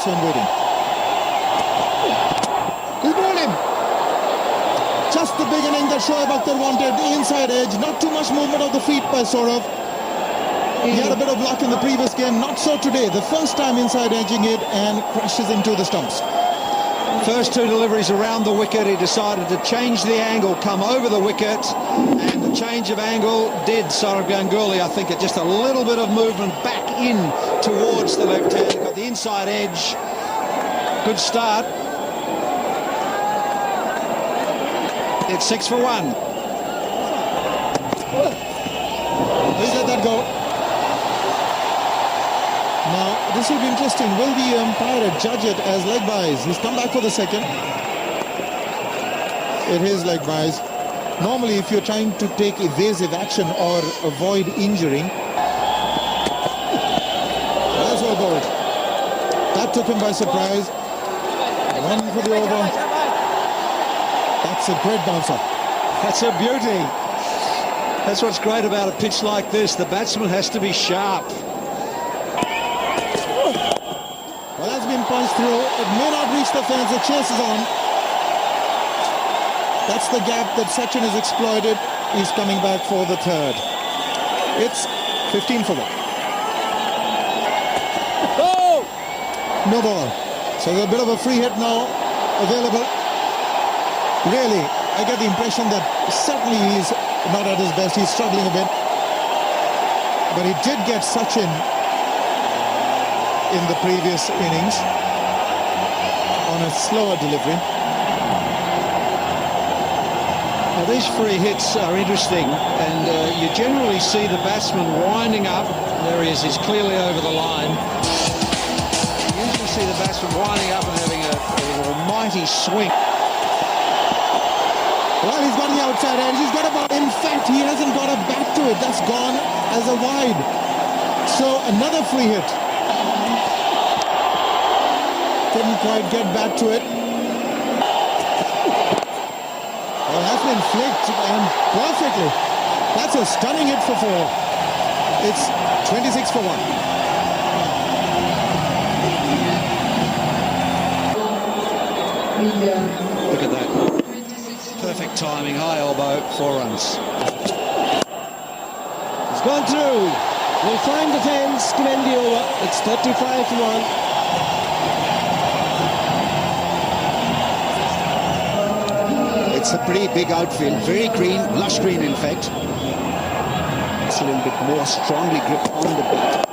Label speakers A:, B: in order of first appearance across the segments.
A: waiting. He's bowled him. Just the beginning that Shoaib Akhtar wanted. The inside edge. Not too much movement of the feet by Saurav. He had a bit of luck in the previous game. Not so today. The first time inside edging it and crashes into the stumps.
B: First two deliveries around the wicket, he decided to change the angle, come over the wicket, and the change of angle did Saurav Ganguly, I think, just a little bit of movement back in towards the left hand. Got the inside edge. Good start. It's 6 for 1.
A: Please let that go. Now, this will be interesting. Will the umpire judge it as leg byes? He's come back for the second. It is leg byes. Normally, if you're trying to take evasive action or avoid injuring, that's well bowled. That took him by surprise. Went for the over. That's a great bouncer.
B: That's a beauty. That's what's great about a pitch like this. The batsman has to be sharp.
A: Well, that's been punched through. It may not reach the fence. The chase is on. That's the gap that Sachin has exploited. He's coming back for the third. It's 15 for 1.
B: Oh!
A: No ball. So there's a bit of a free hit now available. Really, I get the impression that certainly he's not at his best. He's struggling a bit. But he did get Sachin in the previous innings on a slower delivery.
B: Now, these free hits are interesting, and you generally see the batsman winding up. There he is, he's clearly over the line. You usually see the batsman winding up and having an almighty swing.
A: Well, he's got the outside edge. He's got a ball. In fact, he hasn't got a bat to it. That's gone as a wide. So another free hit. Couldn't quite get back to it. Well, that's been flicked and perfectly. That's a stunning hit for 4. It's 26 for 1.
B: Look at that. Perfect timing, high elbow, 4 runs.
C: It's gone through. Will find the fence, commend the over. It's 35 for 1.
D: It's a pretty big outfield, very green, lush green in fact. It's a little bit more strongly gripped on the bat.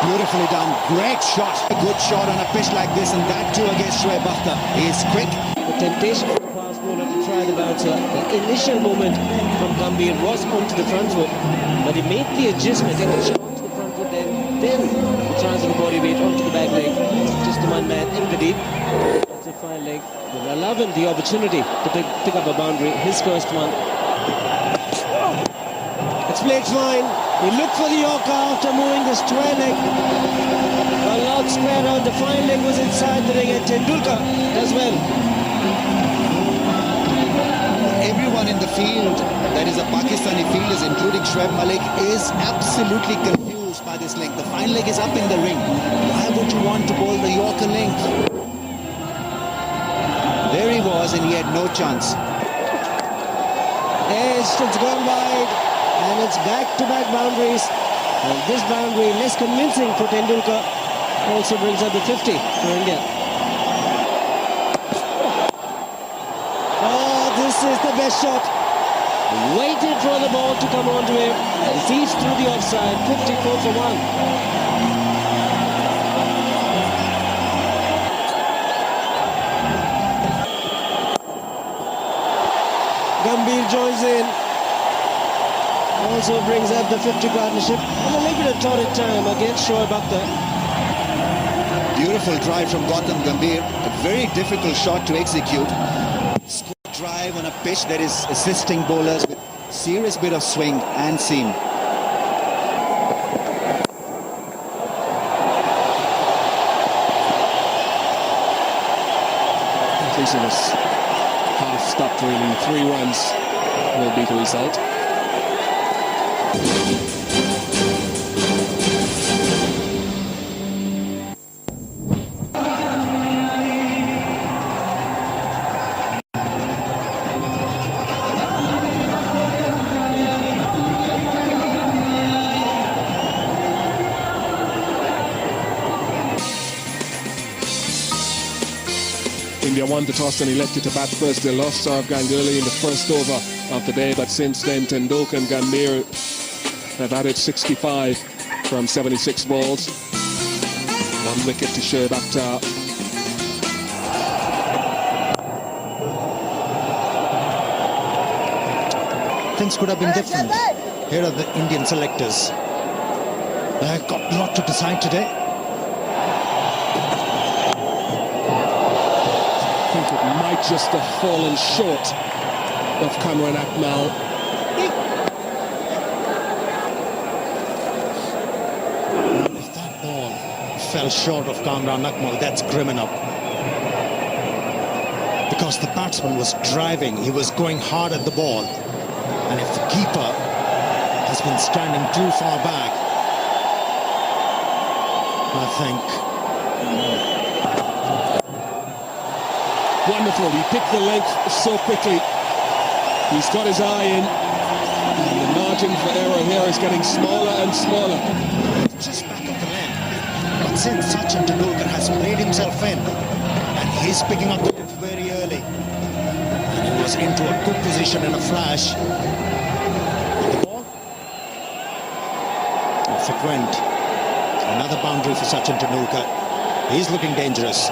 D: Beautifully done, great shot. A good shot on a pitch like this, and that too against Shoaib Akhtar. He is quick.
C: The temptation for the fast bowler to try the bouncer. The initial movement from Gambhir was onto the front foot, but he made the adjustment and it's onto the front foot, and then the transfer of body weight onto the back leg. Just the one man in the deep. That's a fine leg. Will allow him the opportunity to pick up a boundary. His first one. It's played fine. He looked for the Yorker after moving the square leg. A lot square out. The fine leg was inside the ring, and Tendulkar does well.
D: Everyone in the field, that is the Pakistani fielders, including Shoaib Malik, is absolutely confused by this length. The fine leg is up in the ring. Why would you want to bowl the Yorker length? There he was, and he had no chance.
C: It's gone wide, and it's back-to-back boundaries. And this boundary, less convincing for Tendulkar, also brings up the 50 for India. Oh, this is the best shot. Waited for the ball to come onto him, and sees through the offside. 54 for 1. Gambhir joins in. Also brings up the 50 partnership. And a little bit of torrid time against Shoaib Akhtar.
D: Beautiful drive from Gautam Gambhir. A very difficult shot to execute. Square drive on a pitch that is assisting bowlers with serious bit of swing and seam.
E: At least it was half stopped really. 3 runs will be the result. India won the toss and elected to bat first. They lost Saurav Ganguly in the first over of the day, but since then Tendulkar and Gambhir have added 65 from 76 balls. 1 wicket to Shoaib Akhtar.
D: Things could have been different. Here are the Indian selectors. They've got a lot to decide today.
E: I think it might just have fallen short of Kamran Akmal.
D: If that ball fell short of Kamran Akmal, that's grim enough. Because the batsman was driving, he was going hard at the ball. And if the keeper has been standing too far back, I think...
E: Wonderful, he picked the length so quickly. He's got his eye in. And the margin for error here is getting smaller and smaller.
D: Just back of the length. But since Sachin Tendulkar has played himself in, and he's picking up the length very early, and he was into a good position in a flash. The ball. Off it went. Another boundary for Sachin Tendulkar. He's looking dangerous.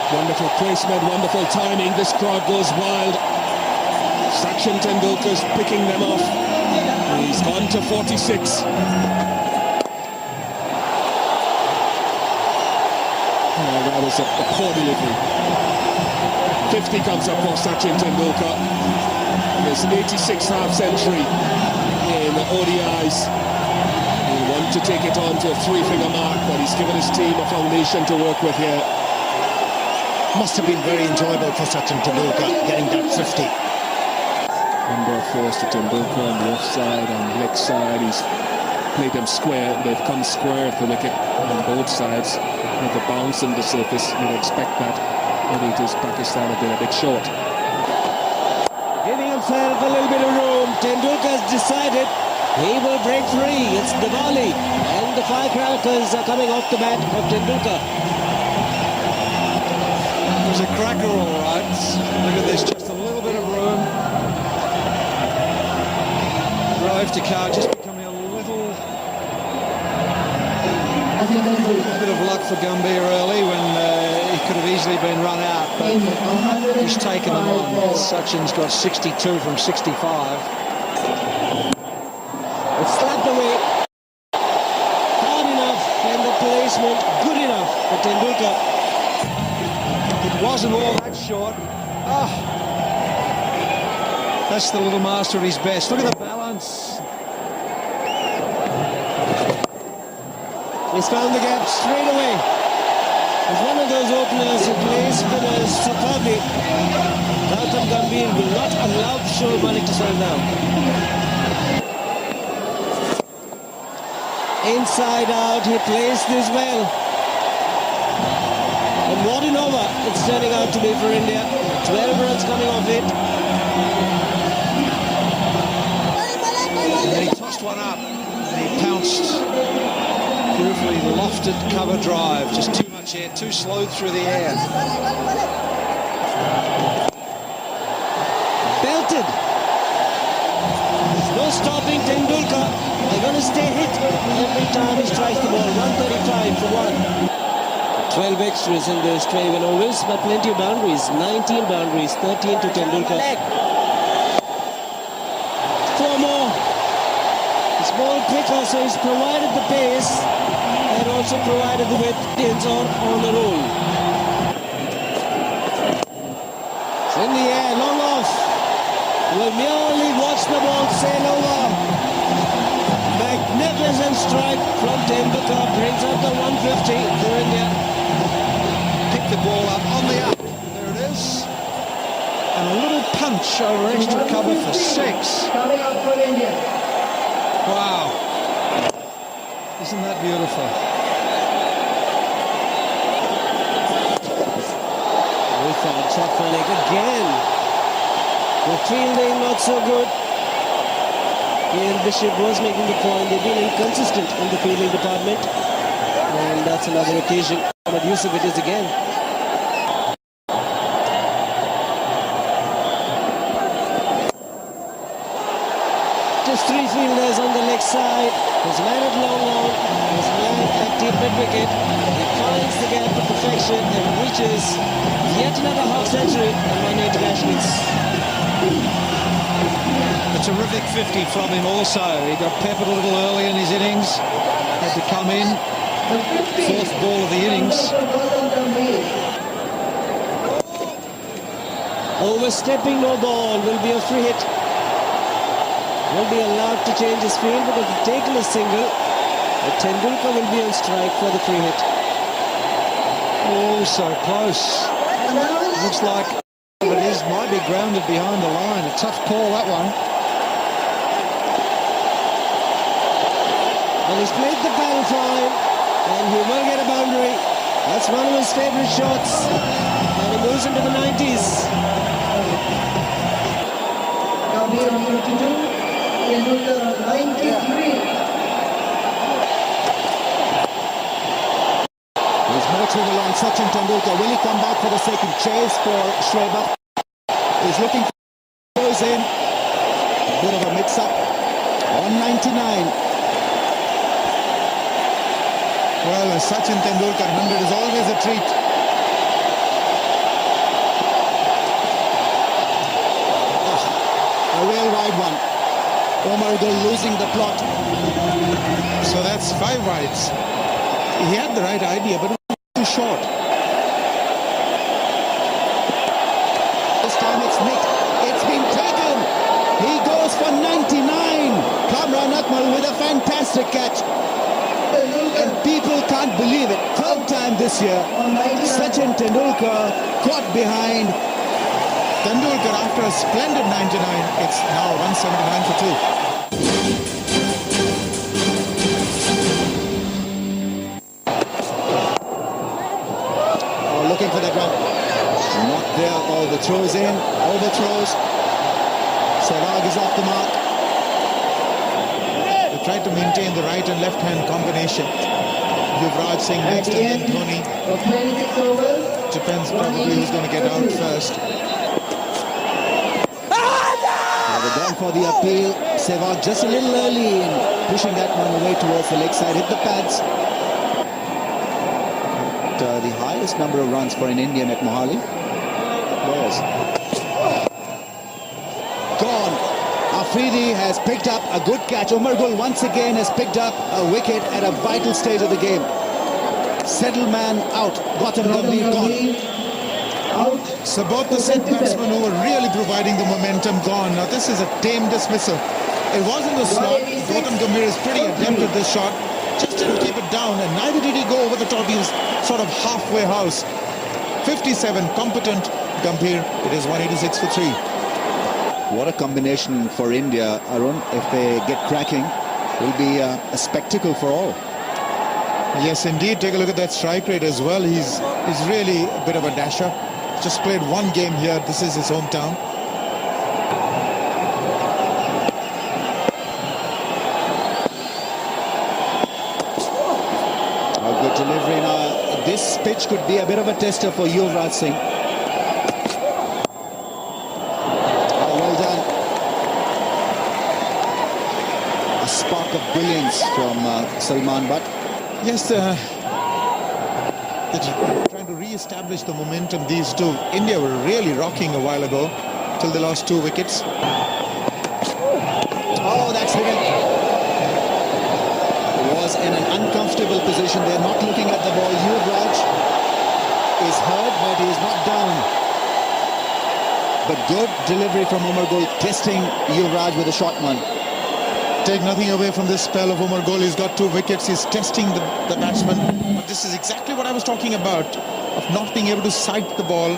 E: Wonderful placement, wonderful timing. This crowd goes wild. Sachin Tendulkar's picking them off. He's gone to 46. Oh, that was a poor delivery. 50 comes up for Sachin Tendulkar. His 86th half-century in ODIs. He'll want to take it on to a 3-finger mark, but he's given his team a foundation to work with here.
D: Must have been very enjoyable for Sachin Tendulkar getting that 50.
E: Number of fours to Tendulkar on the offside, on the leg side. He's played them square. They've come square at the wicket on both sides. With a bounce in the surface, you'd expect that. Maybe it is Pakistan have been a bit short.
C: Giving himself a little bit of room. Tendulkar's decided he will break free. It's Diwali, and the firecrackers are coming off the bat of Tendulkar.
B: It was a cracker, all right. Look at this, just a little bit of room. Drove to car, just becoming a little bit of luck for Gambhir early when he could have easily been run out, but he's taken them on. Sachin's got 62 from 65.
C: It's slapped away. Hard enough, and the placement good enough for Tendulkar.
B: It wasn't all that short. Oh, that's the little master at his best. Look at the balance.
C: He's found the gap straight away. He's one of those openers who plays spinners superbly. Gautam Gambhir will not allow Shoaib Malik to slow down. Inside out, he plays this well. And what an over it's turning out to be for India. 12 runs coming off it.
B: And he tossed one up. And he pounced. Beautifully lofted cover drive. Just too much air, too slow through the air.
C: Belted. There's no stopping Tendulkar. They're going to stay hit every time he strikes the ball. 135 for 1. 12 extras in this 21 overs, but plenty of boundaries. 19 boundaries, 13 to Tendulkar. 4 more. He's ball quicker, so he's provided the pace and also provided the width. Indians are on the roll. It's in the air, long off. Will merely watch the ball sail over. Magnificent strike from Tendulkar brings up the 150 for India.
B: Picked the ball up on the up. There it is. And a little punch over extra cover for 6. Wow. Isn't that beautiful?
C: With a top leg again. The fielding not so good. Ian Bishop was making the point. They've been inconsistent in the fielding department. And that's another occasion. But Yusuf it is again. Just three fielders on the leg side. There's a man at long on. There's a man at deep mid-wicket. He finds the gap to perfection and reaches yet another half-century and 1 internationals.
B: A terrific 50 from him also. He got peppered a little early in his innings. Had to come in. Fourth ball of the innings.
C: Overstepping no ball will be a free hit. Will be allowed to change his field because the taken is single. But Tendulkar will be on strike for the free hit.
B: Oh, so close. Looks like it is. Might be grounded behind the line. A tough call, that one.
C: And he's played the battle fine, and he will get a boundary. That's one of his favourite shots. And he moves into the 90s.
D: There's more to along Sachin Tendulkar. Will he come back for the second chase for Shreya? He's looking for goes in. A bit of a mix-up. 199.
A: Well, a Sachin Tendulkar 100 is always a treat.
D: A real wide one. Omar Gul losing the plot.
A: So that's 5 wides. He had the right idea, but it was too short.
D: This time it's nicked. It's been taken. He goes for 99. Kamran Akmal with a fantastic catch. And people can't believe it. Third time this year, Sachin Tendulkar caught behind.
A: Tendulkar after a splendid 99, it's now 179 for 2.
D: Oh, looking for that run. Not there. Oh, the throw is in. Overthrows. Sehwag is off the mark.
A: They tried to maintain the right and left hand combination. Yuvraj Singh next and then Dhoni. Depends probably who's going to get out first.
D: They've gone for the appeal. Sehwag just a little early in pushing that one away towards the leg side. Hit the pads. The highest number of runs for an Indian at Mohali. Was gone. Afridi has picked up a good catch. Umar Gul once again has picked up a wicket at a vital stage of the game. Settleman out. Gautam Gambhir gone.
A: So both the set batsmen who were really providing the momentum gone. Now this is a tame dismissal. It was in the slot. Gautam Gambhir is pretty adept at this shot. Just didn't keep it down, and neither did he go over the top. He was sort of halfway house. 57, competent Gambhir. It is 186 for 3.
D: What a combination for India, Arun. If they get cracking, will be a spectacle for all.
A: Yes, indeed. Take a look at that strike rate as well. He's really a bit of a dasher. Just played one game here. This is his hometown.
D: A good delivery now. This pitch could be a bit of a tester for Yuvraj Singh. Oh, well done. A spark of brilliance from Salman Butt.
A: Yes, they're trying to re-establish the momentum, these two. India were really rocking a while ago till they lost 2 wickets.
D: Oh, that's hit it. Was in an uncomfortable position. They're not looking at the ball. Yuvraj is hurt, but he is not down. But good delivery from Umar Gul, testing Yuvraj with a short one.
A: Take nothing away from this spell of Umar Gul. He's got 2 wickets. He's testing the batsman. But this is exactly what I was talking about, of not being able to sight the ball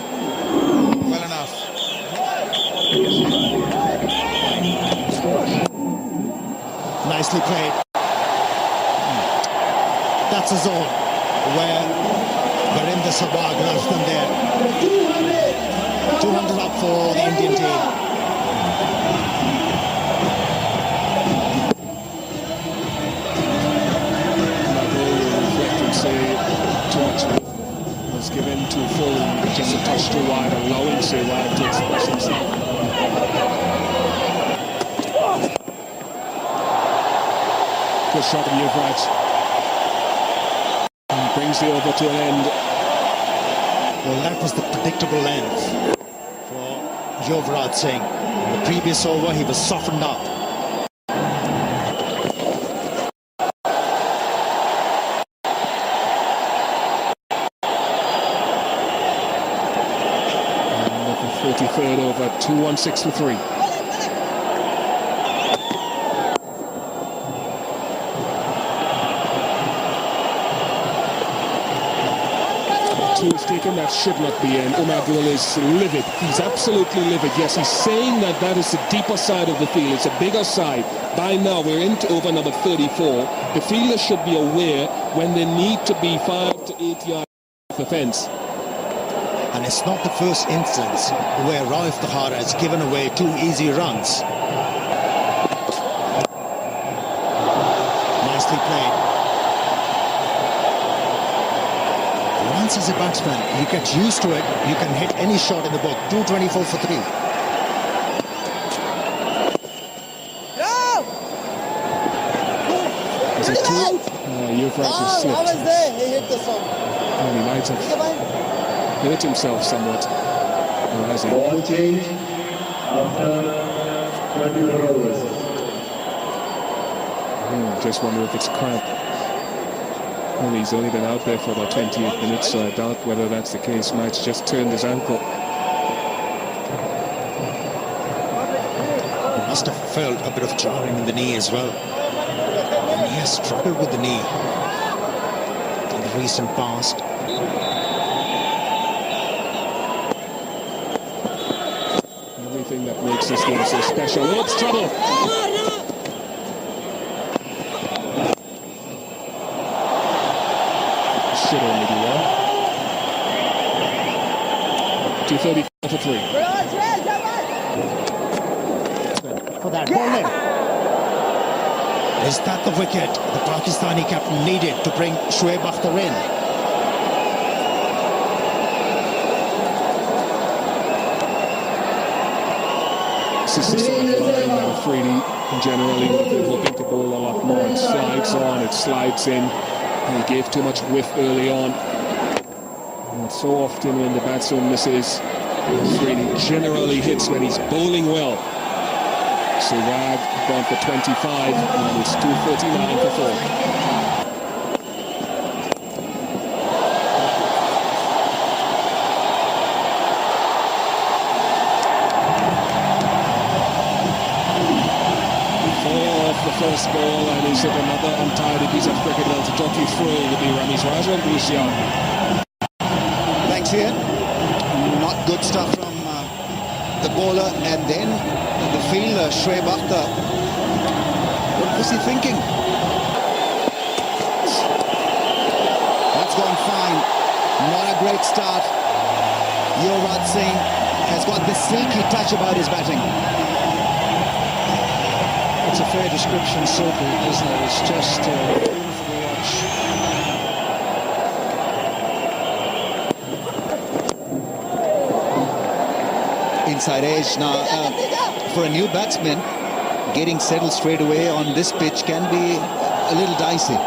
A: well enough.
D: Nicely played. That's a zone where Virendra Sehwag loves them there. 200 up for the Indian team.
E: too full, just a touch too wide, allowing Sehwag to express himself. Good shot of Yuvraj. Brings the over to an end.
D: Well, that was the predictable length for Yuvraj Singh. In the previous over, he was softened up.
E: And the 33rd over, 2-1-6 for 3. Two is taken, that should not be in. Umar Gul is livid. He's absolutely livid. Yes, he's saying that that is the deeper side of the field. It's a bigger side. By now, we're into over number 34. The fielders should be aware when they need to be 5 to 8 yards off the fence.
D: And it's not the first instance where Raif Tahara has given away 2 easy runs. Nicely played. Once as a batsman, you get used to it, you can hit any shot in the book. 224 for 3.
E: Is it 2? Yuvraj has slipped.
F: He hit the song.
E: And he might have hurt himself somewhat. Or has he?
G: Ball change after 24 overs.
E: Just wonder if it's cramp. Well, he's only been out there for about 28 minutes, so I doubt whether that's the case. Might's just turned his ankle.
D: He must have felt a bit of jarring in the knee as well. And he has struggled with the knee in the recent past.
E: Everything that makes this game so special. Oh, it's trouble! Should only be one. 234 for 3.
D: For that ball in. Is that the wicket the Pakistani captain needed to bring Shoaib Akhtar in?
E: This is the sort of line that Afridi generally would have been hoping to bowl a lot more. It slides on, it slides in. And he gave too much whiff early on. And so often when the batsman misses, Afridi generally hits when he's bowling well. Sehwag gone for 25, and it's 239 for 4. The first ball, and he's hit another untidy piece of cricket. Well, to talk you through will be Ramiz Raja and Bruce Young.
D: Thanks, Ian. Not good stuff from the bowler, and then the fielder, Shoaib Akhtar. What was he thinking? That's gone fine. Not a great start. Yuvraj Singh has got this sneaky touch about his batting.
B: It's a fair description, Silky, isn't it? It's just beautiful to watch.
D: Inside edge now. For a new batsman, getting settled straight away on this pitch can be a little dicey.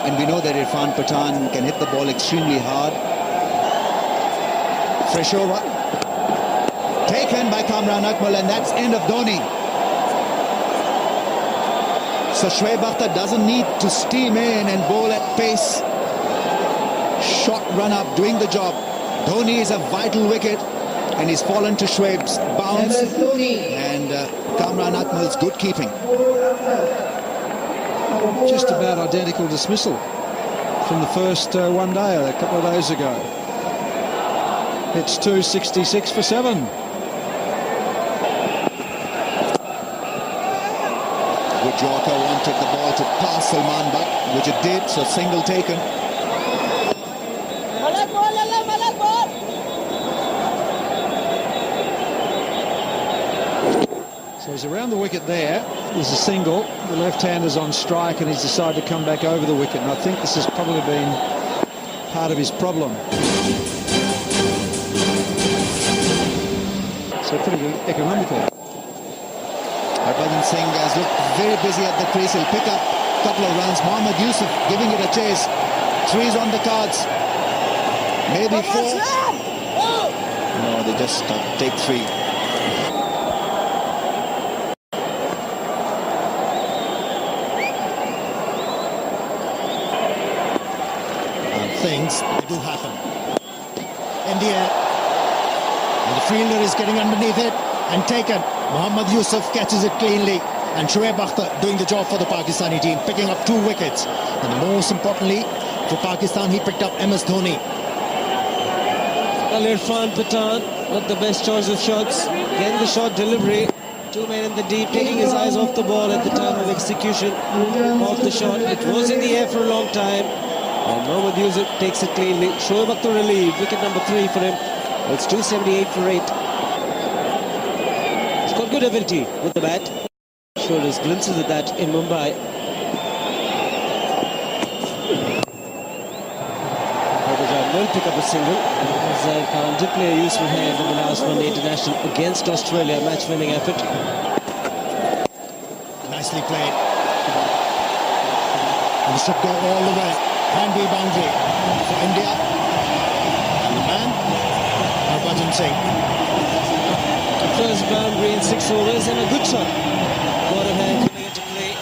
D: And we know that Irfan Pathan can hit the ball extremely hard. Fresh over. Taken by Kamran Akmal, and that's end of Dhoni. So Shoaib Akhtar doesn't need to steam in and bowl at pace. Short run up, doing the job. Dhoni is a vital wicket, and he's fallen to Shoaib's bounce. And Kamran Akmal's good keeping.
B: Just about identical dismissal from the first one day, a couple of days ago. It's 266 for 7.
D: Yorker wanted the ball to pass Salman Butt, which it did, so single taken.
B: So he's around the wicket there. There's a single. The left-hander's on strike, and he's decided to come back over the wicket. And I think this has probably been part of his problem. economical.
D: Harbhajan Singh has looked very busy at the crease. He'll pick up a couple of runs. Mohammad Yusuf giving it a chase. 3's on the cards. Maybe 4. No, they just take 3.
A: And things do happen. In the air. And the fielder is getting underneath it and taken. Mohammad Yusuf catches it cleanly. And Shoaib Akhtar doing the job for the Pakistani team, picking up 2 wickets. And most importantly, for Pakistan, he picked up MS Dhoni.
C: Well, Irfan Pathan, not the best choice of shots. Getting the shot delivery. 2 men in the deep, taking his eyes off the ball at the time of execution of the shot. It was in the air for a long time. And Mohammad Yusuf takes it cleanly. Shoaib Akhtar relieved. Wicket number 3 for him. It's 278 for 8. He's got good ability with the bat. Showed us glimpses of that in Mumbai. Harbhajan will pick up a single. Zaid Khan did play a useful hand in the last one international against Australia, match-winning effort.
A: Nicely played. And it should go all the way. Handy boundary for India. And the man, Harbhajan Singh.
C: First boundary in 6 overs and a good shot. Bottom hand coming into play.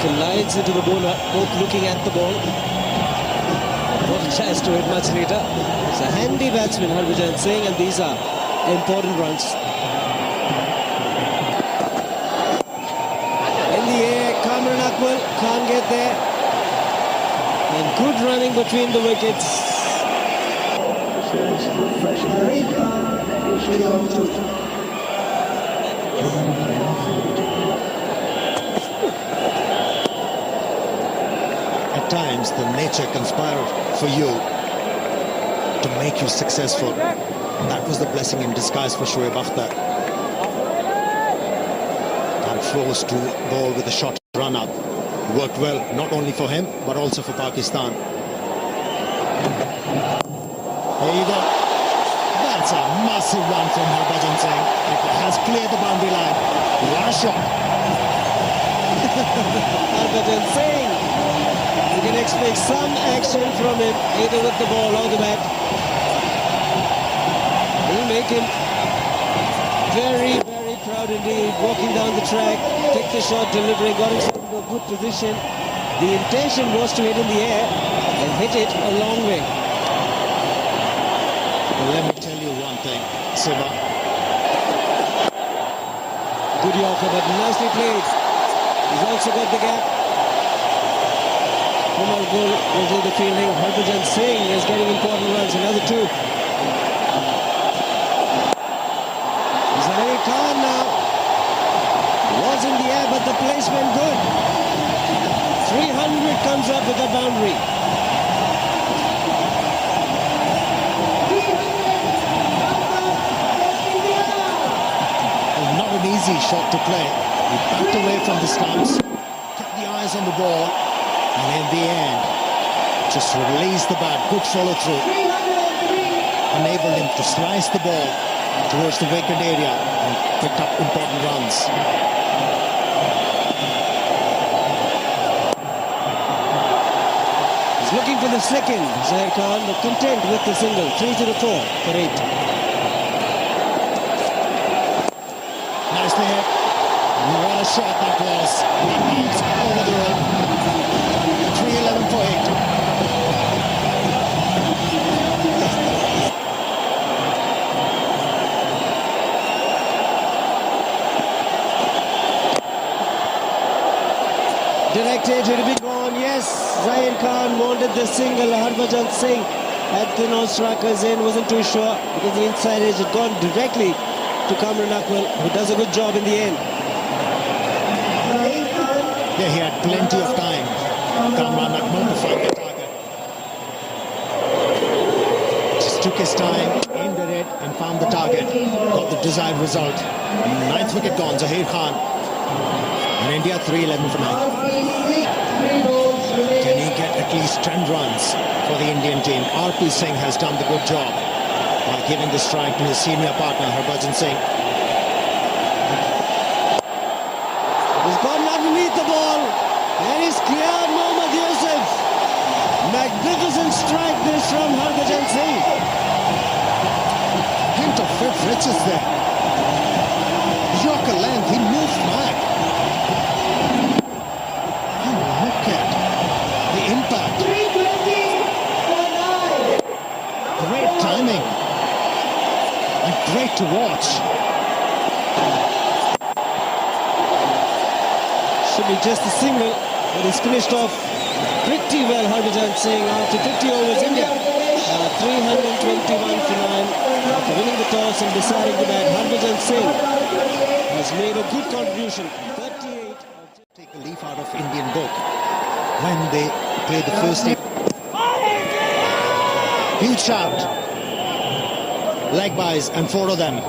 C: Collides into the bowler, both looking at the ball. What a chance to hit much later. It's a handy batsman, Harbhajan Singh, and these are important runs. In the air, Kamran Akmal can't get there. And good running between the wickets.
A: At times, the nature conspires for you to make you successful. That was the blessing in disguise for Shoaib Akhtar. And forced to bowl with a short run up. Worked well, not only for him, but also for Pakistan. There you go. That's a massive one from Harbhajan Singh. It has cleared the boundary line. What a shot.
C: Harbhajan Singh. You can expect some action from him, either with the ball or the bat. He'll make him very, very proud indeed. Walking down the track, took the shot, delivering, got himself into a good position. The intention was to hit in the air and hit it a long way.
A: Well, let me tell you one thing, Siva.
C: Good Yorker, but nicely played. He's also got the gap. Umar Gul will do the fielding. Harbhajan Singh is getting important runs, another 2. Zaid Khan now was in the air, but the placement good. 300 comes up with a boundary.
A: Not an easy shot to play. He backed away from the stumps, kept the eyes on the ball, and in the end, just released the bat. Good follow through. Enabled him to slice the ball towards the vacant area and picked up important runs.
C: He's looking for the second. Zaid Khan, but content with the single. 3-4 for 8.
A: Nicely hit. What a shot that was. It's over the road. 3-11 for 8.
C: Directed, it will be gone. Yes, Zaid Khan wanted the single. Harbhajan Singh had the non-strikers in, wasn't too sure because the inside edge had gone directly to Kamran Akmal, who does a good job in the end.
A: Yeah, he had plenty of time. Kamran Akmal to find the target. Just took his time, aimed at it, and found the target. Got the desired result. 9th wicket gone, Zaheer Khan. And India 3-11 for 9. Can he get at least 10 runs for the Indian team? RP Singh has done the good job.
D: by giving the strike to his senior partner, Harbhajan Singh.
C: He's gotten underneath the ball. And he's cleared Mohammad Yusuf. Magnificent strike this from Harbhajan Singh.
D: Hint of fifth riches there. Yorker length, he moves back. And look at the impact. Great timing. And great to watch.
C: Should be just a single, but he's finished off pretty well, Harbhajan Singh, after 50 overs. India 321 for 9 after winning the toss and deciding to bat. Harbhajan Singh has made a good contribution. 38.
D: Take a leaf out of Indian book when they play the first game. Huge shout. Leg buys and 4 of them.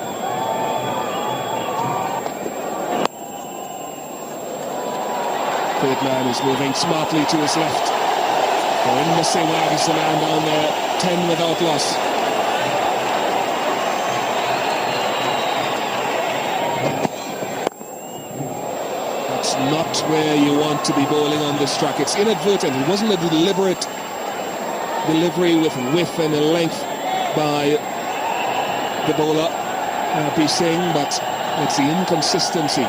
E: Third man is moving smartly to his left. They're in the same way as the man down there, 10 without loss. That's not where you want to be bowling on this track. It's inadvertent. It wasn't a deliberate delivery with width and length by the bowler, B. Singh, but it's the inconsistency.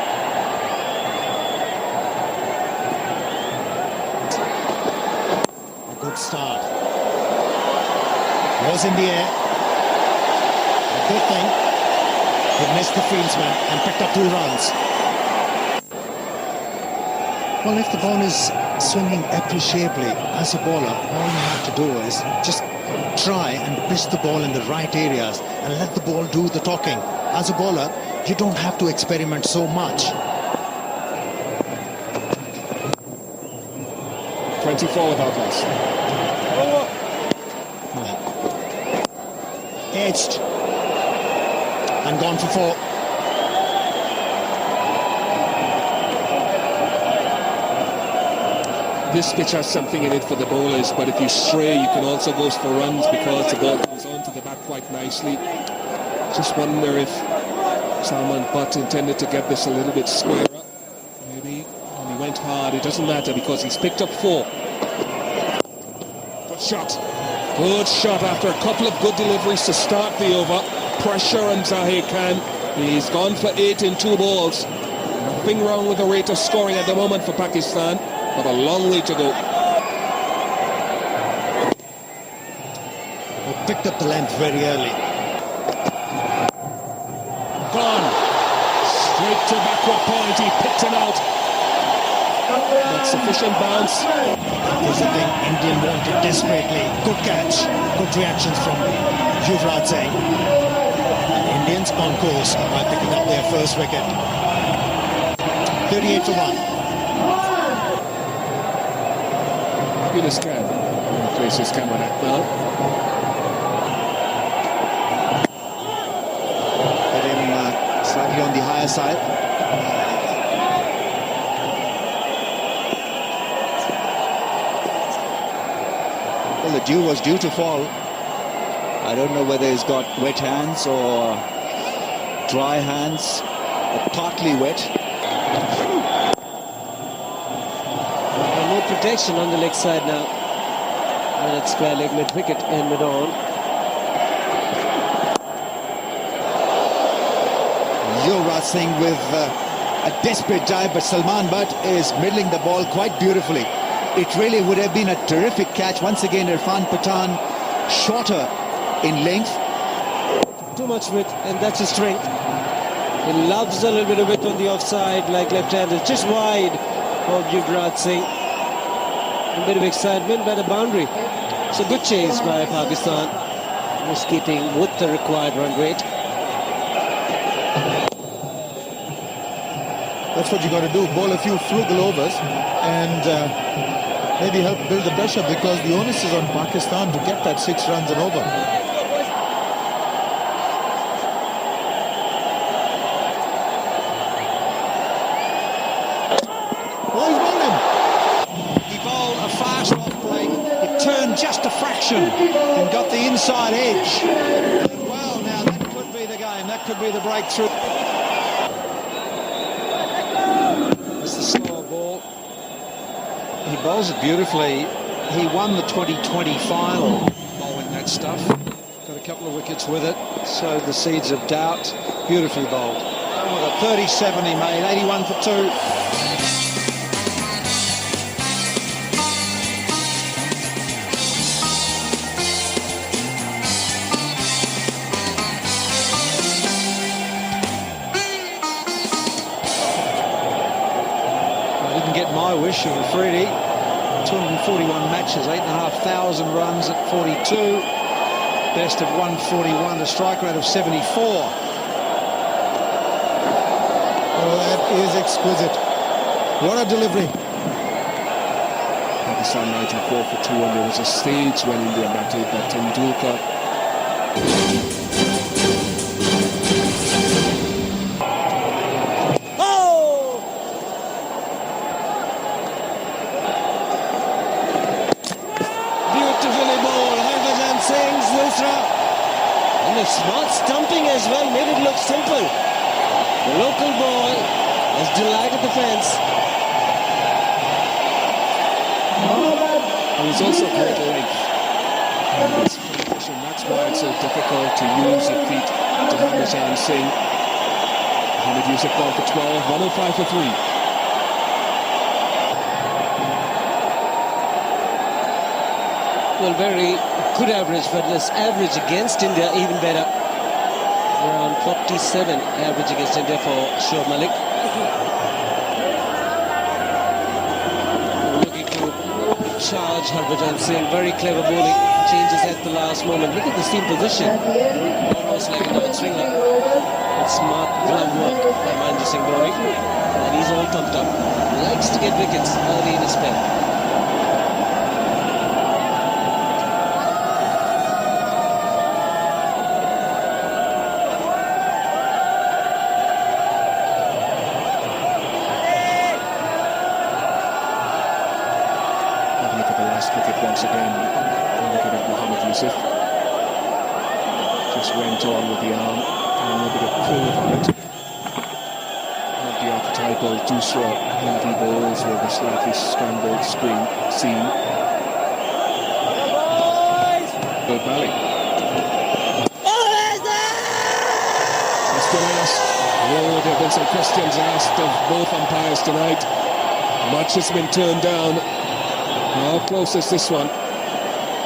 D: Start. Was in the air. A good thing. He missed the fieldsman and picked up 2 runs. Well, if the ball is swinging appreciably as a bowler, all you have to do is just try and pitch the ball in the right areas and let the ball do the talking. As a bowler, you don't have to experiment so much.
E: 24 without loss.
D: Edged and gone for 4.
E: This pitch has something in it for the bowlers, but if you stray, you can also go for runs because the ball comes onto the bat quite nicely. Just wonder if Salman Butt intended to get this a little bit squarer, maybe, and he went hard. It doesn't matter because he's picked up 4. Good shot. Good shot after a couple of good deliveries to start the over. Pressure on Zahir Khan. He's gone for 8 in 2 balls. Nothing wrong with the rate of scoring at the moment for Pakistan, but a long way to go.
D: He picked up the length very early.
E: Gone. Straight to backward point. He picked him out. That's sufficient bounce.
D: There's a thing Indian wanted desperately. Good catch. Good reactions from Yuvraj Singh. And Indians on course by picking up their first wicket. 38 for 1.
E: Yunus Khan places his camera back now.
D: Put him slightly on the higher side. Well, the dew was due to fall. I don't know whether he's got wet hands or dry hands, or partly wet.
C: No protection on the leg side now. And it's square leg mid-wicket and mid-on.
D: Yuvraj Singh with a desperate dive, but Salman Butt is middling the ball quite beautifully. It really would have been a terrific catch. Once again, Irfan Pathan shorter in length.
C: Too much width, and that's his strength. He loves a little bit of width on the offside, like left-handed, just wide of Yuvraj Singh. A bit of excitement by the boundary. It's a good chase by Pakistan. Just keeping with the required run rate.
A: That's what you got to do. Bowl a few frugal overs and maybe help build the pressure, because the onus is on Pakistan to get that 6 runs and over. Oh, he's bowled him.
B: He bowled a fast off play. It turned just a fraction and got the inside edge. that could be the breakthrough. It's the slower ball. He bowls it beautifully. He won the 2020 final bowling that stuff. Got a couple of wickets with it. Sowed the seeds of doubt. Beautifully bowled. Oh, the 37 he made, 81 for 2. Get my wish of Freddie. 241 matches, 8,500 runs at 42. Best of 141, a strike rate of 74.
A: Oh, that is exquisite. What a delivery.
E: Pakistan 94 for 2, and there was a stage when India batted that Tendulkar.
C: And a smart stumping as well, made it look simple. The local boy has delighted the fans.
E: And it's also great length. And it's position. That's why it's so difficult to use your feet to Harbhajan Singh. Mohammad Yusuf gone for 12, 105 for 3.
C: Well, very good average, but this average against India even better. Around 47 average against India for Shoaib Malik. Looking to charge Harbhajan Singh. Very clever bowling. Changes at the last moment. Look at the seam position. Almost like an outswinger. Smart glove work by Mahendra Singh Dhoni. And he's all pumped up. Likes to get wickets early in his spell.
E: Once again, looking at Mohammad Yusuf. Just went on with the arm and a little bit of curve on it. Not the archetypal Dusra Hindi bowls with a slightly scrambled seam. Good Malik. That's been asked. Oh, there have been some questions asked of both umpires tonight. Much has been turned down. How close is this one?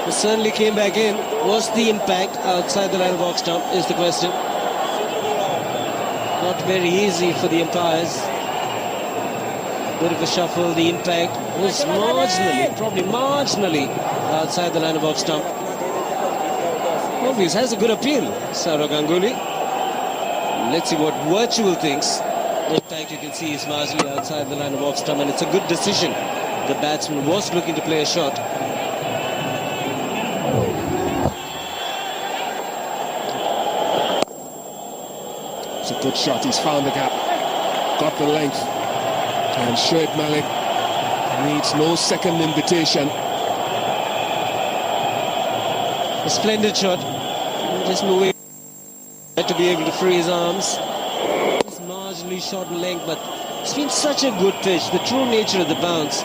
C: It certainly came back in. Was the impact outside the line of box stump is the question. Not very easy for the umpires. Bit of a shuffle. The impact was marginally, probably marginally outside the line of box stump. Obvious, has a good appeal, Saurav Ganguly. Let's see what Virtual thinks. The impact you can see is marginally outside the line of box stump, and it's a good decision. The batsman was looking to play a shot.
E: It's a good shot. He's found the gap. Got the length. And Shoaib Malik needs no second invitation.
C: A splendid shot. Just moving to be able to free his arms. Just marginally short in length, but it's been such a good pitch. The true nature of the bounce.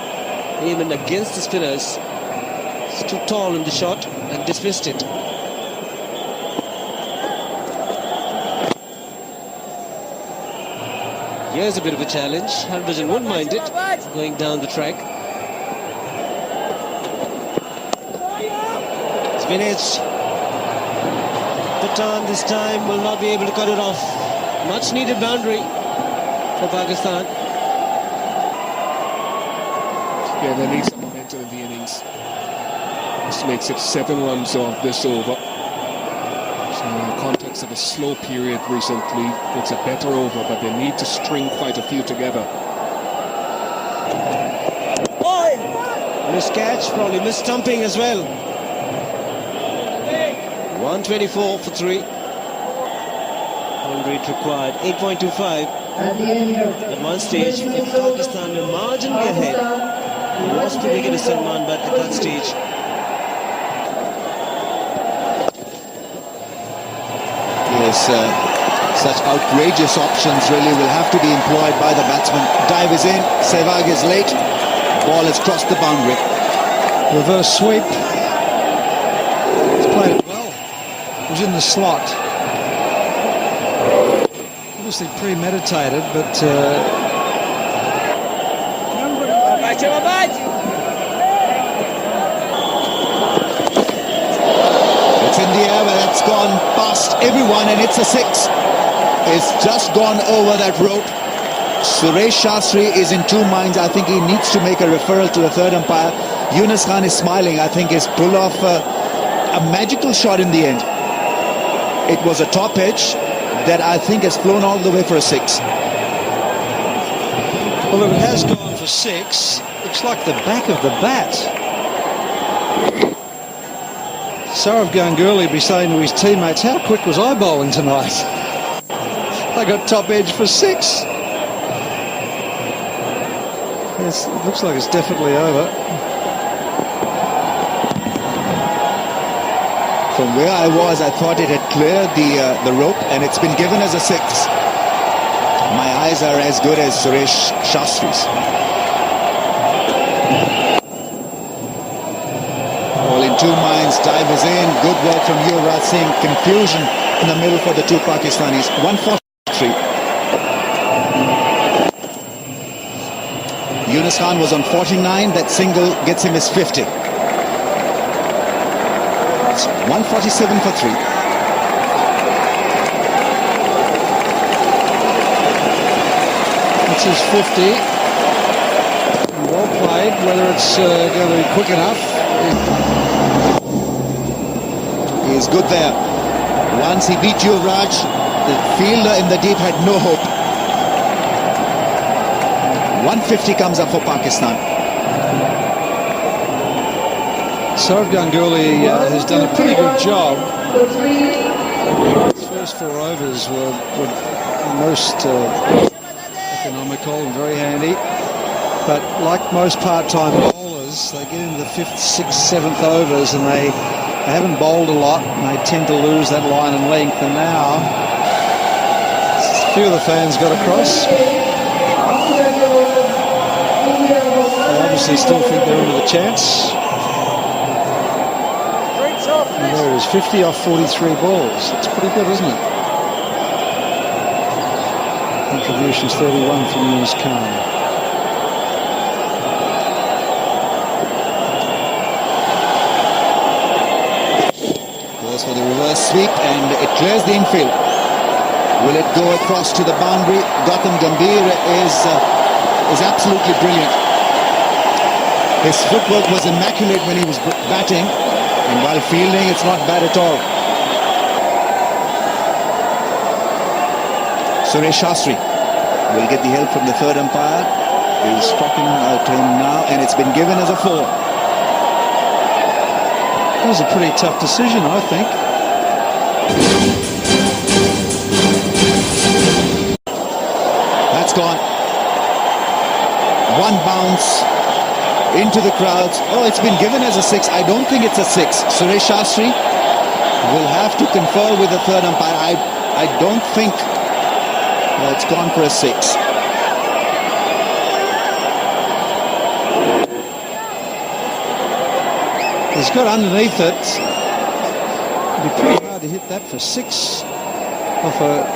C: Even against the spinners, it's too tall in the shot and dismissed it. Here's a bit of a challenge. Harbhajan won't mind it, going down the track. Spinach. Pathan this time will not be able to cut it off. Much needed boundary for Pakistan.
E: Yeah, they need some momentum in the innings. This makes it 7 runs off this over. So in the context of a slow period recently, it's a better over, but they need to string quite a few together.
C: Missed catch, probably missed stumping as well. 124 for 3. One rate required, 8.25. At one stage, if Pakistan were marginally ahead, lost the wicket to Salman, but at that stage,
D: Yes, Such outrageous options really will have to be employed by the batsman. Dive is in, Sehwag is late, ball has crossed the boundary.
B: Reverse sweep. He's played it well. It was in the slot. Obviously premeditated, but
D: it's in the air, but it's gone past everyone, and it's a six. It's just gone over that rope. Suresh Shastri is in two minds. I think he needs to make a referral to the third umpire. Yunus Khan is smiling. I think he's pulled off a magical shot in the end. It was a top edge that I think has flown all the way for a six.
B: well, if it has gone for six, looks like the back of the bat. Saurav Ganguly be saying to his teammates, how quick was I bowling tonight? I got top edge for six. Yes, it looks like it's definitely over.
D: From where I was, I thought it had cleared the rope, and it's been given as a six. My eyes are as good as Suresh Shastri's. All in two minds, dive is in. Good work from Yuvraj Singh. Confusion in the middle for the two Pakistanis. 143. Yunus Khan was on 49. That single gets him his 50. It's 147 for 3.
B: That's his 50. Well played. Whether it's going to be quick enough.
D: He's good there. Once he beat Yuvraj, the fielder in the deep had no hope. 150 comes up for Pakistan.
B: Saurav Ganguly has done a pretty good job. His first 4 overs were most economical and very handy. But like most part-time bowlers, they get into the 5th, 6th, 7th overs and they haven't bowled a lot and they tend to lose that line and length. And now, a few of the fans got across. They obviously still think they're into the chance. And there it is, 50 off 43 balls. That's pretty good, isn't it? Contributions 31 from Yunus Khan.
D: Goes for the reverse sweep and it clears the infield. Will it go across to the boundary? Gautam Gambhir is absolutely brilliant. His footwork was immaculate when he was batting, and while fielding, it's not bad at all. Suresh Shastri will get the help from the third umpire. He's talking to him now, and it's been given as a 4.
B: That was a pretty tough decision, I think.
D: That's gone. One bounce into the crowds. Oh, it's been given as a 6. I don't think it's a 6. Suresh Shastri will have to confer with the third umpire. I don't think it's gone for a 6.
B: He's got underneath it. It'd be pretty hard to hit that for 6 off a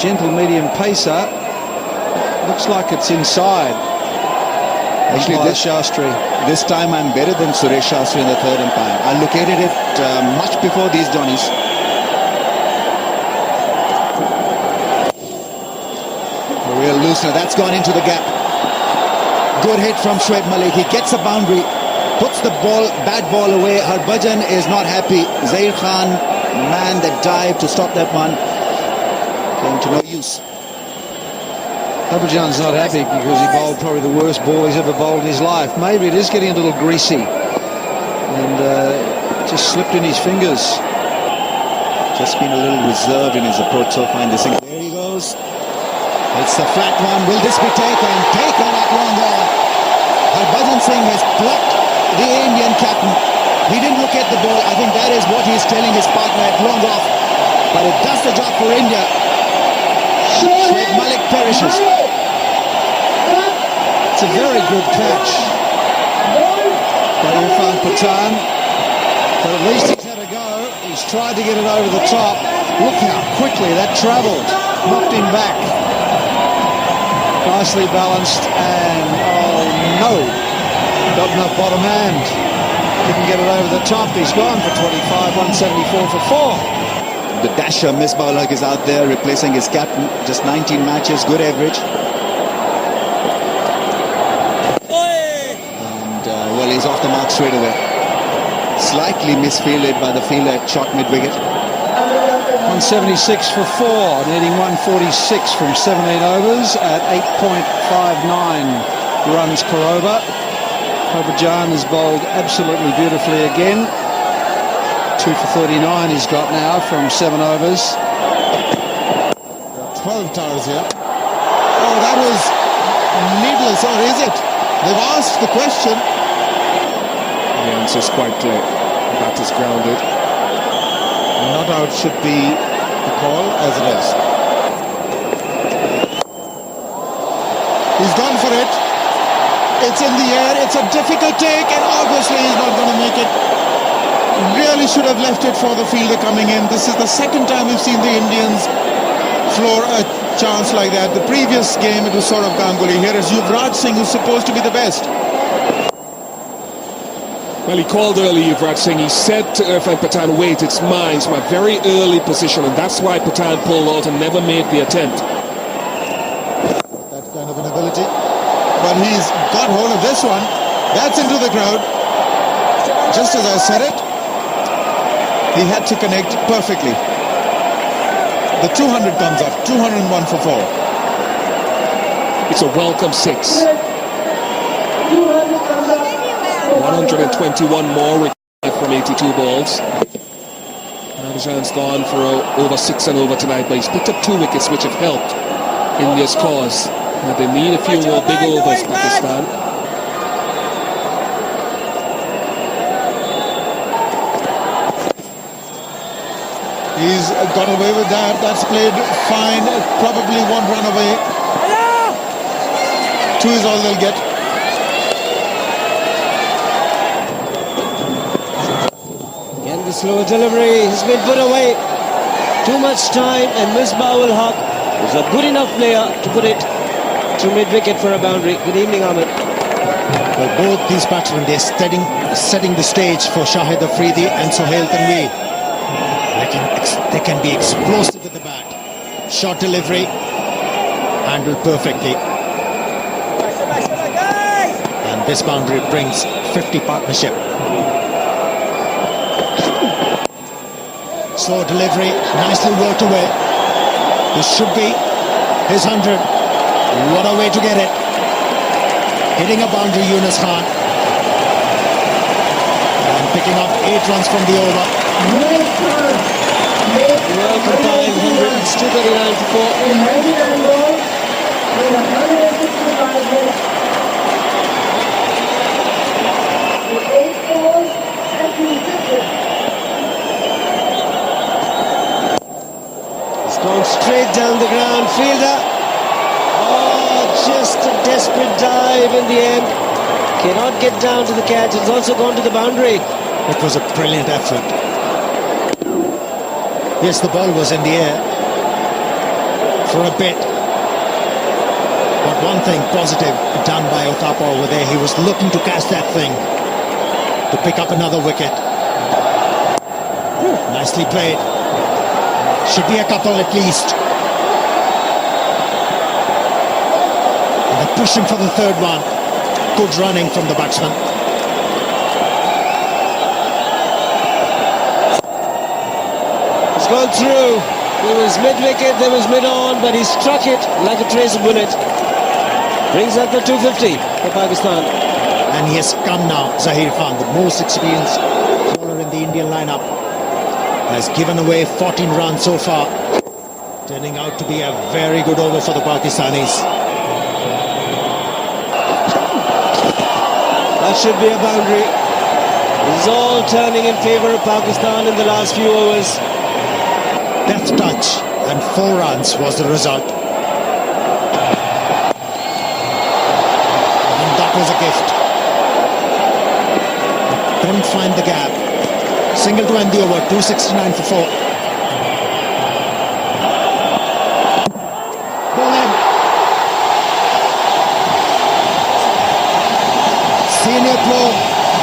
B: gentle medium pacer. Looks like it's inside.
D: Actually, this time I'm better than Suresh Shastri in the third umpire. I located it much before these Johnnies. A real loosener. That's gone into the gap. Good hit from Shoaib Malik. He gets a boundary, puts the bad ball away. Harbhajan is not happy. Zair Khan, man that dived to stop that one, came to no use.
B: Harbhajan's not happy because he bowled probably the worst ball he's ever bowled in his life. Maybe it is getting a little greasy and just slipped in his fingers.
D: Just been a little reserved in his approach so far in this inning. There he goes. It's the flat one. Will this be taken? Taken at long on. Harbhajan Singh has plucked the Indian captain. He didn't look at the ball. I think that is what he's telling his partner at long off. But it does the job for India. Shoaib Malik perishes. It's a very good catch by Irfan Pathan, but at least he's had a go. He's tried to get it over the top. Look how quickly that travelled, knocked him back. Nicely balanced, and oh no, got enough bottom hand. Didn't get it over the top. He's gone for 25, 174 for 4.
F: The dasher Misbah Ul Haq is out there replacing his captain. Just 19 matches, good average. And well, he's off the mark straight away. Slightly misfielded by the fielder, shot mid-wicket.
B: 176 for 4, needing 146 from 17 overs at 8.59 runs per over. Harbhajan has bowled absolutely beautifully again. 2 for 39 he's got now from 7 overs.
A: 12 towers here. Oh, that was needless, or is it? They've asked the question.
E: The answer is quite clear. That is grounded.
A: Not out should be the call, as it is. He's gone for it. It's in the air. It's a difficult take, and obviously he's not going to make it. Really should have left it for the fielder coming in. This is the second time we've seen the Indians floor a chance like that. The previous game it was Saurav Ganguly. Here is Yuvraj Singh, who's supposed to be the best.
E: Well, he called early, Yuvraj Singh. He said to Irfan Pathan, wait, it's mine. It's my very early position, and that's why Pathan pulled out and never made the attempt.
A: That kind of an ability. But he's got hold of this one. That's into the crowd. Just as I said it, he had to connect perfectly. The 200 comes up, 201 for 4.
E: It's a welcome 6. 121 more from 82 balls. Harbhajan's gone for over 6 and over tonight, but he's picked up 2 wickets which have helped India's cause. Now they need a few more big overs, Pakistan.
A: He's got away with that. That's played fine. Probably won't run away. 2 is all they'll get.
C: Again, the slow delivery has been put away. Too much time, and Misbah Ul Haq is a good enough player to put it to mid-wicket for a boundary. Good evening, Ahmed.
D: Well, both these batsmen, they're setting the stage for Shahid Afridi and Sohail Tanveer. They can be explosive at the bat. Short delivery, handled perfectly. And this boundary brings 50 partnership. Slow delivery, nicely worked away. This should be his 100. What a way to get it. Hitting a boundary, Yunus Khan. And picking up 8 runs from the over.
C: Well combined, 100. It's 239 for 4. It's gone straight down the ground. Fielder. Oh, just a desperate dive in the end. Cannot get down to the catch. It's also gone to the boundary.
D: It was a brilliant effort. Yes, the ball was in the air for a bit. But one thing positive done by Uthappa over there, he was looking to catch that thing, to pick up another wicket. Nicely played. Should be a couple at least. And they're pushing for the 3rd one. Good running from the batsman.
C: It's gone through. There was mid-wicket, there was mid-on, but he struck it like a tracer bullet. Brings up the 250 for Pakistan.
D: And he has come now, Zahir Khan, the most experienced bowler in the Indian lineup. Has given away 14 runs so far. Turning out to be a very good over for the Pakistanis.
C: That should be a boundary. This is all turning in favour of Pakistan in the last few overs.
D: Death touch, and 4 runs was the result. was a gift. Couldn't find the gap. Single to end the over, 269 for 4. Ball in. Senior pro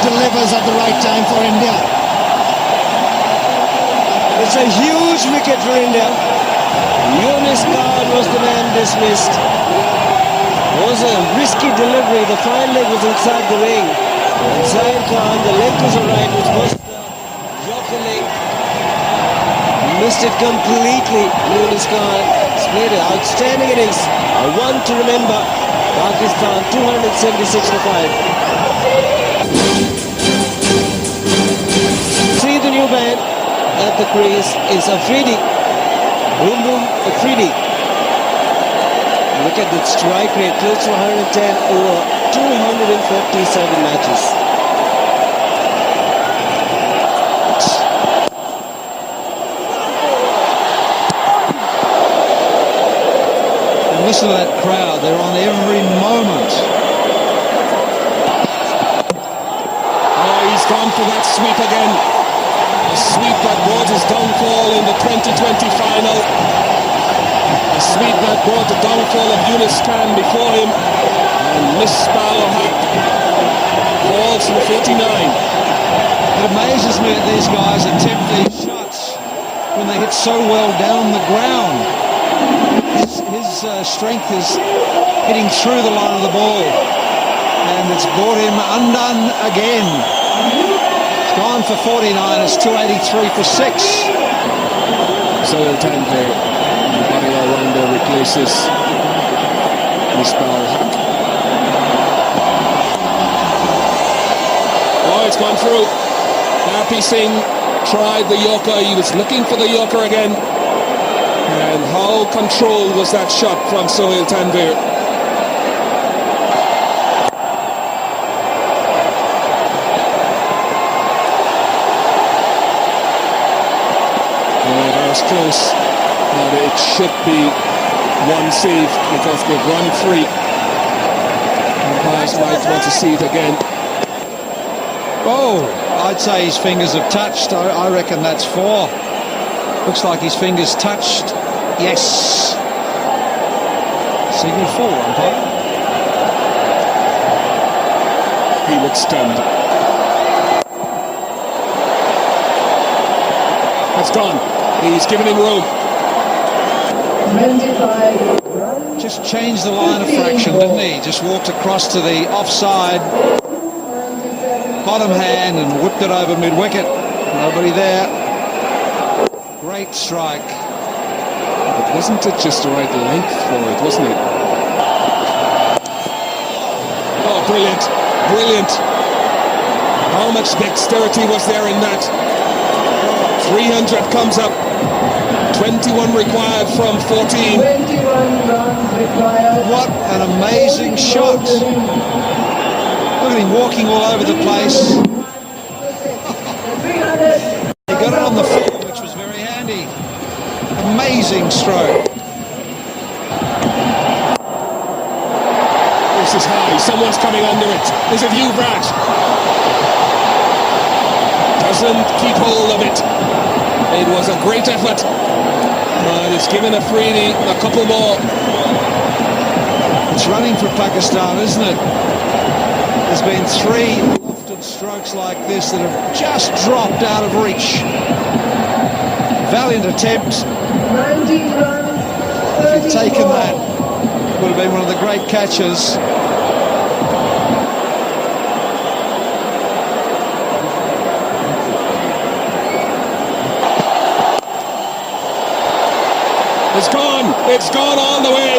D: delivers at the right time for India.
C: It's a huge wicket for India. Yunus Khan was the man dismissed. It was a risky delivery. The fine leg was inside the ring. Inside Khan, the leg was alright, which was the Yorker leg. Missed it completely. Yunus Khan has played an outstanding innings. A one to remember. Pakistan 276 for 5. See the new band at the crease is Afridi. Boom boom Afridi. Look at the strike rate, close to 110 over 257 matches.
B: And listen to that crowd, they're on every moment.
E: Oh, he's gone for that sweep again. A sweep that brought his downfall in the 2020 final. A sweep that brought the downfall of Yunus Khan before him. And Misbah ul Haq falls to the 49.
B: It amazes me that these guys attempt these shots when they hit so well down the ground. His strength is hitting through the line of the ball. And it's brought him undone again. It's gone for 49, it's 283 for 6.
E: Soil Tanvir, the body all-rounder, replaces Misbah ul Haq. Oh, it's gone through. Harpi Singh tried the Yorker. He was looking for the Yorker again. And how controlled was that shot from Sohail Tanvir? That was close. And it should be one save because they've run free. Umpires might want to see it again.
B: Oh, I'd say his fingers have touched. I reckon that's 4. Looks like his fingers touched. Yes. Signal 4, umpire.
E: He looks stunned. That's gone. He's given him room.
G: 25.
B: Just changed the line of fraction, didn't he? Just walked across to the offside bottom hand and whipped it over mid-wicket. Nobody there. Great strike.
E: But wasn't it just the right length for it, wasn't it? Oh, brilliant. Brilliant. How much dexterity was there in that? 300 comes up. 21 required from 14.
G: 21 runs required.
B: What an amazing shot. Look at him walking all over the place. He got it on the floor, which was very handy. Amazing stroke.
E: This is high. Someone's coming under it. Is it you, Brad? Doesn't keep hold of it. It was a great effort. But it's given Afridi a couple more.
B: It's running for Pakistan, isn't it? There's been 3 lofted strokes like this that have just dropped out of reach. Valiant attempt.
G: 19 runs.
B: If he'd taken that, it would have been one of the great catches.
E: It's gone. It's gone all the way.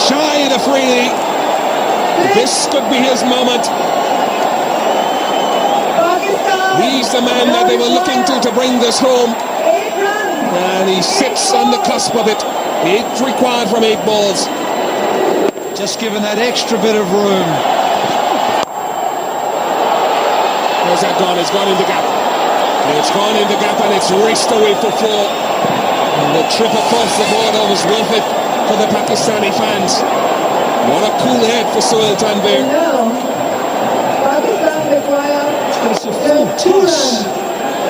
E: Shahid Afridi. This could be his moment.
G: Pakistan.
E: He's the man that they were looking to bring this home.
G: 8 runs.
E: And he sits on the cusp of it. 8 required from 8 balls.
B: Just given that extra bit of room.
E: Where's that gone? It's gone in the gap. It's gone in the gap and it's raced away for 4. And the trip across the border was worth it for the Pakistani fans. What a cool head for Sohail
G: And
E: Tanvir.
G: now, Pakistan require
B: It's a full
G: just 2
B: toss.
G: runs.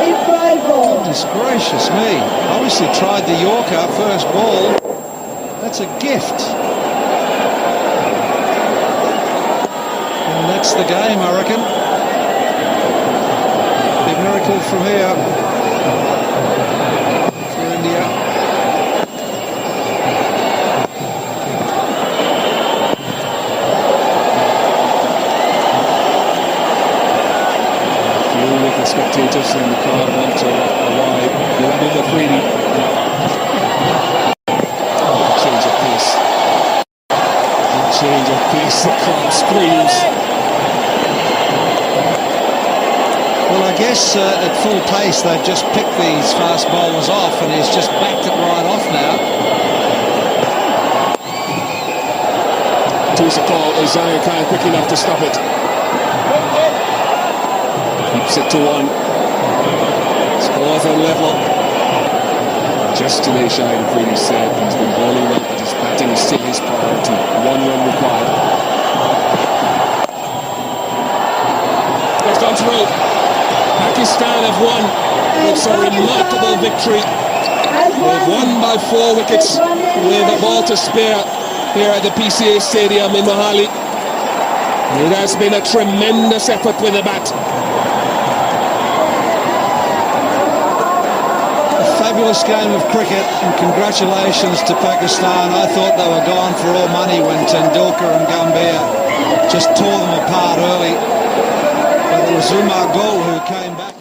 G: A 5 ball.
B: Goodness gracious me. Obviously tried the Yorker first ball. That's a gift. And that's the game, I reckon. Big miracle from here for India.
E: The spectators in the crowd went why Labib Afridi. Change of pace. Change of pace, the crowd screams.
B: Well, I guess at full pace they've just picked these fast bowlers off and he's just backed it right off now.
E: Choose a call, Isaiah Khan quick enough to stop it. Keeps it to 1. Scores on level. Just today, Shahid Afridi said he's been bowling well, but his batting is still his priority. 1 run required. Left on through. Pakistan have won. It's a remarkable victory. They've won by 4 wickets with a ball to spare here at the PCA Stadium in Mohali. It has been a tremendous effort with the bat.
B: Fabulous game of cricket and congratulations to Pakistan. I thought they were gone for all money when Tendulkar and Gambhir just tore them apart early. But it was Umar Gul who came back.